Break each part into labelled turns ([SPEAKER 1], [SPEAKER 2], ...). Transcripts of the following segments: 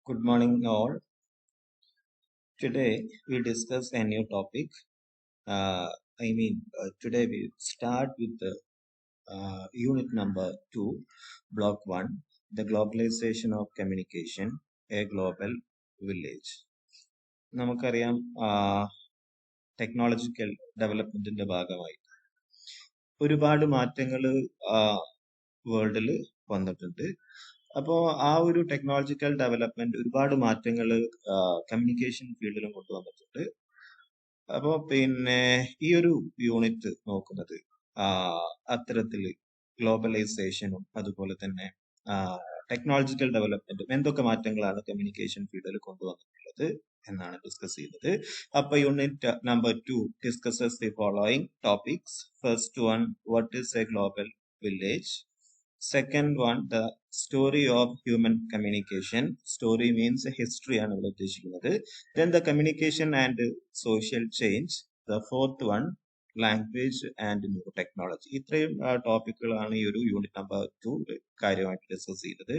[SPEAKER 1] Good morning, all. Today we discuss a new topic. Today we start with the unit number 2, block 1, the globalization of communication, a global village. നമുക്കറിയാം technological ഡെവലപ്മെന്റിന്റെ ഭാഗമായി ഒരുപാട് മാറ്റങ്ങൾ വേൾഡിൽ വന്നിട്ടുണ്ട്. അപ്പോൾ ആ ഒരു ടെക്നോളജിക്കൽ ഡെവലപ്മെന്റ് ഒരുപാട് മാറ്റങ്ങൾ കമ്മ്യൂണിക്കേഷൻ ഫീൽഡിലും കൊണ്ടുവന്നിട്ടുണ്ട്. അപ്പോൾ ഈ ഒരു യൂണിറ്റ് നോക്കുന്നത് അത്തരത്തില് ഗ്ലോബലൈസേഷനും അതുപോലെ തന്നെ ടെക്നോളജിക്കൽ ഡെവലപ്മെന്റും എന്തൊക്കെ മാറ്റങ്ങളാണ് കമ്മ്യൂണിക്കേഷൻ ഫീൽഡിൽ കൊണ്ടുവന്നിട്ടുള്ളത് എന്നാണ് ഡിസ്കസ് ചെയ്യുന്നത്. അപ്പൊ unit number 2 discusses the following topics. First one, what is A global village. Second one, the story of human communication. Story means history ആണ് ഇവിടെ ഉദ്ദേശിക്കുന്നത്. Then the communication and social change. The fourth one, language and new technology. ഇത്രയും ടോപ്പിക്കുകളാണ് ഈ ഒരു unit number 2 കാര്യമായിട്ട് discuss ചെയ്തത്.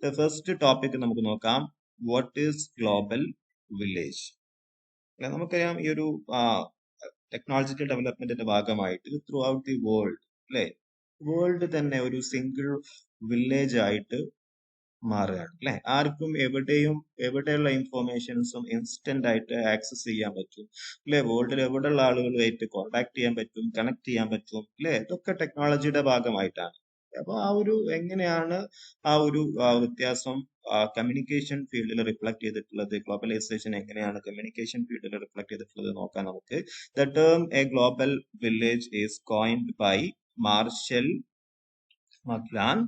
[SPEAKER 1] The first topic നമുക്ക് നോക്കാം. What is global village? നമുക്കറിയാം ഈ ഒരു ടെക്നോളജിക്കൽ ഡെവലപ്മെന്റിന്റെ ഭാഗമായിട്ട് ത്രൂ ഔട്ട് ദി വേൾഡ് അല്ലെ, വേൾഡ് തന്നെ ഒരു സിംഗിൾ വില്ലേജ് ആയിട്ട് മാറുകയാണ് അല്ലെ. ആർക്കും എവിടെയുള്ള ഇൻഫോർമേഷൻസും ഇൻസ്റ്റന്റ് ആയിട്ട് ആക്സസ് ചെയ്യാൻ പറ്റും അല്ലെ. വേൾഡിൽ എവിടെയുള്ള ആളുകളുമായിട്ട് കോണ്ടാക്ട് ചെയ്യാൻ പറ്റും, കണക്ട് ചെയ്യാൻ പറ്റും അല്ലെ. ഇതൊക്കെ ടെക്നോളജിയുടെ ഭാഗമായിട്ടാണ്. അപ്പൊ എങ്ങനെയാണ് ആ ഒരു വ്യത്യാസം കമ്മ്യൂണിക്കേഷൻ ഫീൽഡിൽ റിഫ്ലക്ട് ചെയ്തിട്ടുള്ളത്, ഗ്ലോബലൈസേഷൻ എങ്ങനെയാണ് കമ്മ്യൂണിക്കേഷൻ ഫീൽഡിൽ റിഫ്ലക്ട് ചെയ്തിട്ടുള്ളത് നോക്കാൻ നമുക്ക്. The term a global village is coined by Marshall McLuhan.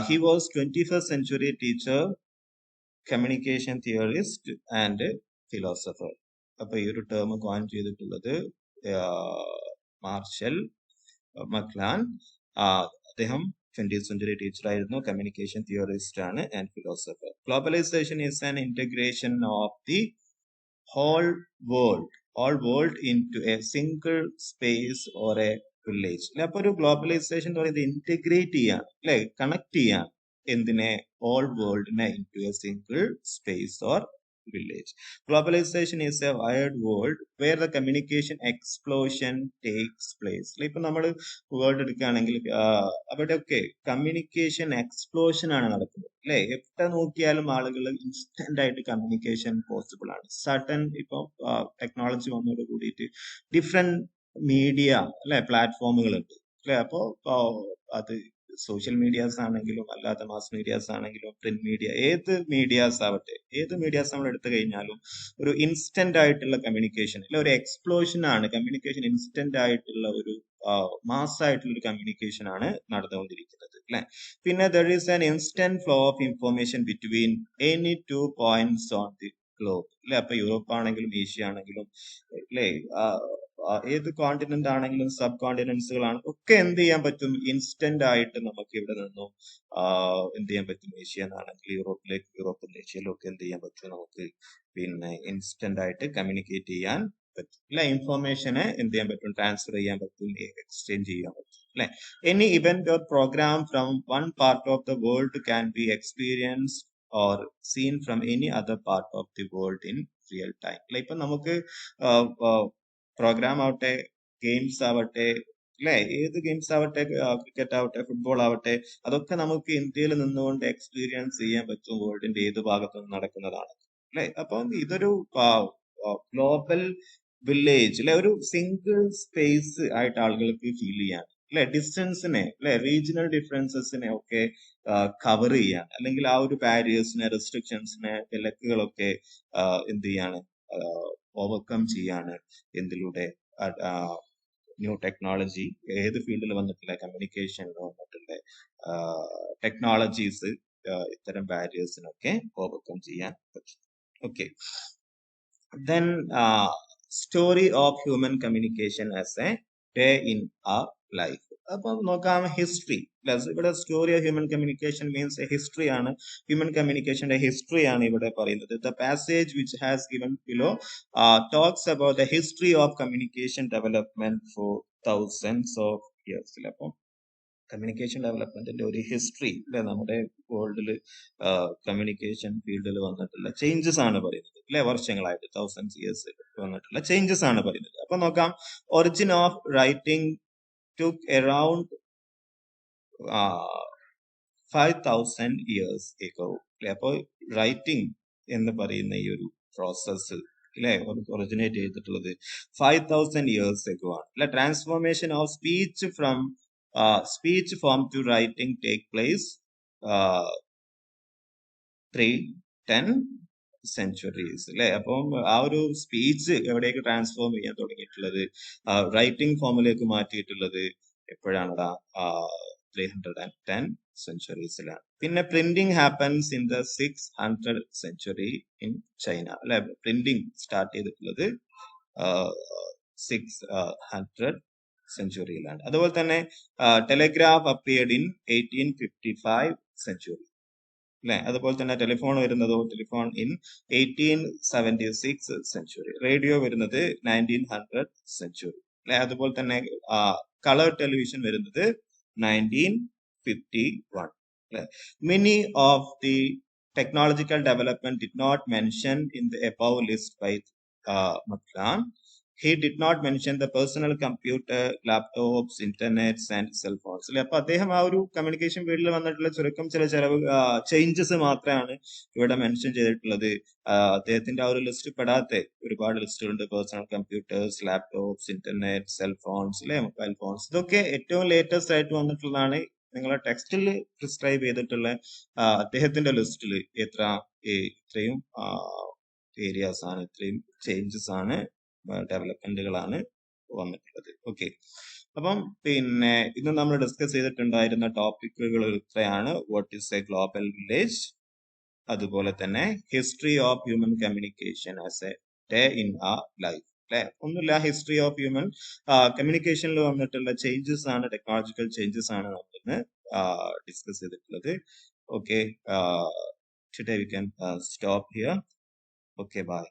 [SPEAKER 1] He was 21st century teacher, communication theorist and philosopher. അപ്പൊ ഈ ഒരു ടേം കോയിൻ ചെയ്തിട്ടുള്ളത് മാർഷൽ മക്ലാൻ. അദ്ദേഹം 20th century ടീച്ചർ ആയിരുന്നു, കമ്മ്യൂണിക്കേഷൻ തിയറിസ്റ്റ് ആണ് and philosopher. Globalisation is an integration of the whole world into a single space or a village അല്ലെ. അപ്പൊ ഒരു ഗ്ലോബലൈസേഷൻ എന്ന് പറയുന്നത് ഇന്റഗ്രേറ്റ് ചെയ്യാൻ അല്ലെ, കണക്ട് ചെയ്യാൻ എന്തിനെ, ഓൾ വേൾഡിനെ into a single space or village. Globalisation is a wide world where the communication explosion takes place. ഇപ്പൊ നമ്മൾ വേൾഡ് എടുക്കുകയാണെങ്കിൽ അവിടെയൊക്കെ കമ്മ്യൂണിക്കേഷൻ എക്സ്പ്ലോഷൻ ആണ് നടക്കുന്നത് അല്ലെ. എവിടെ നോക്കിയാലും ആളുകൾ ഇൻസ്റ്റന്റ് ആയിട്ട് കമ്മ്യൂണിക്കേഷൻ പോസിബിൾ ആണ്. സഡൻ ഇപ്പൊ ടെക്നോളജി വന്നതോട് കൂടിയിട്ട് ഡിഫറെന്റ് മീഡിയ അല്ലെ, പ്ലാറ്റ്ഫോമുകൾ ഉണ്ട് അല്ലെ. അപ്പോ അത് സോഷ്യൽ മീഡിയാസ് ആണെങ്കിലും അല്ലാത്ത മാസ് മീഡിയാസ് ആണെങ്കിലും പ്രിന്റ് മീഡിയ, ഏത് മീഡിയാസ് നമ്മൾ എടുത്തു കഴിഞ്ഞാലും ഒരു ഇൻസ്റ്റന്റ് ആയിട്ടുള്ള കമ്മ്യൂണിക്കേഷൻ അല്ലെ, ഒരു എക്സ്പ്ലോഷൻ ആണ് കമ്മ്യൂണിക്കേഷൻ. ഇൻസ്റ്റന്റ് ആയിട്ടുള്ള ഒരു മാസ് ആയിട്ടുള്ള ഒരു കമ്മ്യൂണിക്കേഷൻ ആണ് നടന്നുകൊണ്ടിരിക്കുന്നത് അല്ലെ. പിന്നെ there is an instant flow of information between any 2 points on the globe അല്ലെ. അപ്പൊ യൂറോപ്പ് ആണെങ്കിലും ഏഷ്യ ആണെങ്കിലും അല്ലെ, ഏത് കോണ്ടിനെന്റ് ആണെങ്കിലും സബ് കോണ്ടിനെന്റ്സുകളാണ് ഒക്കെ എന്ത് ചെയ്യാൻ പറ്റും, ഇൻസ്റ്റന്റ് ആയിട്ട് നമുക്ക് ഇവിടെ നിന്നും എന്ത് ചെയ്യാൻ പറ്റും. ഏഷ്യ എന്നാണെങ്കിൽ യൂറോപ്പിൽ ഏഷ്യയിലും ഒക്കെ എന്ത് ചെയ്യാൻ പറ്റും, നമുക്ക് ഇൻസ്റ്റന്റ് ആയിട്ട് കമ്മ്യൂണിക്കേറ്റ് ചെയ്യാൻ പറ്റും അല്ലെ. ഇൻഫോർമേഷനെ എന്ത് ചെയ്യാൻ പറ്റും, ട്രാൻസ്ഫർ ചെയ്യാൻ പറ്റും, എക്സ്ചേഞ്ച് ചെയ്യാൻ പറ്റും അല്ലെ. Any event or programme from one part of the world can be experienced or seen from any other part of the world in real time. ഇപ്പൊ നമുക്ക് പ്രോഗ്രാം ആവട്ടെ, ഗെയിംസ് ആവട്ടെ അല്ലെ, ഏത് ഗെയിംസ് ആവട്ടെ, ക്രിക്കറ്റ് ആവട്ടെ, ഫുട്ബോൾ ആവട്ടെ, അതൊക്കെ നമുക്ക് ഇന്ത്യയിൽ നിന്നുകൊണ്ട് എക്സ്പീരിയൻസ് ചെയ്യാൻ പറ്റും, വേൾഡിന്റെ ഏത് ഭാഗത്തും നടക്കുന്നതാണ് അല്ലെ. അപ്പം ഇതൊരു ഗ്ലോബൽ വില്ലേജ് അല്ലെ, ഒരു സിംഗിൾ സ്പേസ് ആയിട്ട് ആളുകൾക്ക് ഫീൽ ചെയ്യാൻ അല്ലെ, ഡിസ്റ്റൻസിനെ അല്ലെ, റീജിയണൽ ഡിഫറൻസസിനെ ഒക്കെ കവർ ചെയ്യാൻ, അല്ലെങ്കിൽ ആ ഒരു ബാരിയേഴ്സിനെ, റെസ്ട്രിക്ഷൻസിനെ, വിലക്കുകളൊക്കെ എന്ത് ചെയ്യാണ്, ഓവർകം ചെയ്യാണ്. എന്തിലൂടെ, ന്യൂ ടെക്നോളജി ഏത് ഫീൽഡിൽ വന്നിട്ടുള്ള, കമ്മ്യൂണിക്കേഷനിൽ വന്നിട്ടുള്ള ടെക്നോളജീസ് ഇത്തരം ബാരിയേഴ്സിനൊക്കെ ഓവർകം ചെയ്യാൻ പറ്റും. Okay, then story of human communication as a day in our life. അപ്പൊ നോക്കാം, ഹിസ്റ്ററി. ഇവിടെ story of human communication means history ആണ്, ഹ്യൂമൻ കമ്മ്യൂണിക്കേഷന്റെ ഹിസ്റ്ററി ആണ് ഇവിടെ പറയുന്നത്. The passage which has given below talks about the history of communication development for thousands of years. അപ്പം communication ഡെവലപ്മെന്റിന്റെ ഒരു ഹിസ്റ്ററി അല്ലെ, നമ്മുടെ വേൾഡിൽ കമ്മ്യൂണിക്കേഷൻ ഫീൽഡിൽ വന്നിട്ടുള്ള ചേഞ്ചസ് ആണ് പറയുന്നത് അല്ലെ, വർഷങ്ങളായിട്ട് 1000 years വന്നിട്ടുള്ള ചേഞ്ചസ് ആണ് പറയുന്നത്. അപ്പൊ നോക്കാം, origin of writing took around 5000 years ago അല്ലെ. അപ്പോൾ റൈറ്റിംഗ് എന്ന് പറയുന്ന ഈ ഒരു പ്രോസസ്സ് അല്ലെ ഒറിജിനേറ്റ് ചെയ്തിട്ടുള്ളത് 5000 years ago ആണ് അല്ലെ. Transformation of speech form to writing take place 3-10 centuries അല്ലെ. അപ്പം ആ ഒരു സ്പീച്ച് എവിടേക്ക് ട്രാൻസ്ഫോം ചെയ്യാൻ തുടങ്ങിയിട്ടുള്ളത്, റൈറ്റിംഗ് ഫോമിലേക്ക് മാറ്റിയിട്ടുള്ളത് എപ്പോഴാണ്? 310 centuriesലാണ്. പിന്നെ printing happens in the 600 century in China അല്ലെ. പ്രിന്റിംഗ് സ്റ്റാർട്ട് ചെയ്തിട്ടുള്ളത് 600 centuryയിലാണ്. അതുപോലെ തന്നെ ടെലിഗ്രാഫ് അപ്പിയർഡ് ഇൻ 1855 century അല്ലെ. അതുപോലെ തന്നെ ടെലിഫോൺ വരുന്നതോ ടെലിഫോൺ ഇൻ 1876 century. റേഡിയോ വരുന്നത് 1900 century അല്ലെ. അതുപോലെ തന്നെ കളർ ടെലിവിഷൻ വരുന്നത് 1951 അല്ലെ. Many of the technological development did not mention in the above list by McLaren. He did not mention the personal computer, laptops, internets and cell phones അല്ലെ. അപ്പൊ അദ്ദേഹം ആ ഒരു കമ്മ്യൂണിക്കേഷൻ ഫീൽഡിൽ വന്നിട്ടുള്ള ചുരുക്കം ചില ചേഞ്ചസ് മാത്രമാണ് ഇവിടെ മെൻഷൻ ചെയ്തിട്ടുള്ളത്. അദ്ദേഹത്തിന്റെ ആ ഒരു ലിസ്റ്റ് പെടാത്ത ഒരുപാട് ലിസ്റ്റുകളുണ്ട്. Personal computers, laptops, internet, cell phones അല്ലെ, മൊബൈൽ ഫോൺസ്. ഇതൊക്കെ ഏറ്റവും ലേറ്റസ്റ്റ് ആയിട്ട് വന്നിട്ടുള്ളതാണ്. നിങ്ങളെ ടെക്സ്റ്റിൽ പ്രിസ്ക്രൈബ് ചെയ്തിട്ടുള്ള അദ്ദേഹത്തിന്റെ ലിസ്റ്റിൽ ഇത്രയും ഏരിയാസ് ആണ്, ഇത്രയും ചേഞ്ചസ് ആണ്, ഡെവലപ്മെന്റുകളാണ് വന്നിട്ടുള്ളത്. ഓക്കെ, അപ്പം പിന്നെ ഇന്ന് നമ്മൾ ഡിസ്കസ് ചെയ്തിട്ടുണ്ടായിരുന്ന ടോപ്പിക്കുകൾ ഇത്രയാണ്. What is A global village, അതുപോലെ തന്നെ history of human communication as a day in ആ ലൈഫ് അല്ലെ. ഒന്നുമില്ല, ഹിസ്റ്ററി ഓഫ് ഹ്യൂമൻ കമ്മ്യൂണിക്കേഷനിൽ വന്നിട്ടുള്ള ചേഞ്ചസ് ആണ്, ടെക്നോളജിക്കൽ ചേഞ്ചസ് ആണ് നമ്മളിന്ന് ഡിസ്കസ് ചെയ്തിട്ടുള്ളത്. Okay, today we can stop here. Okay, by.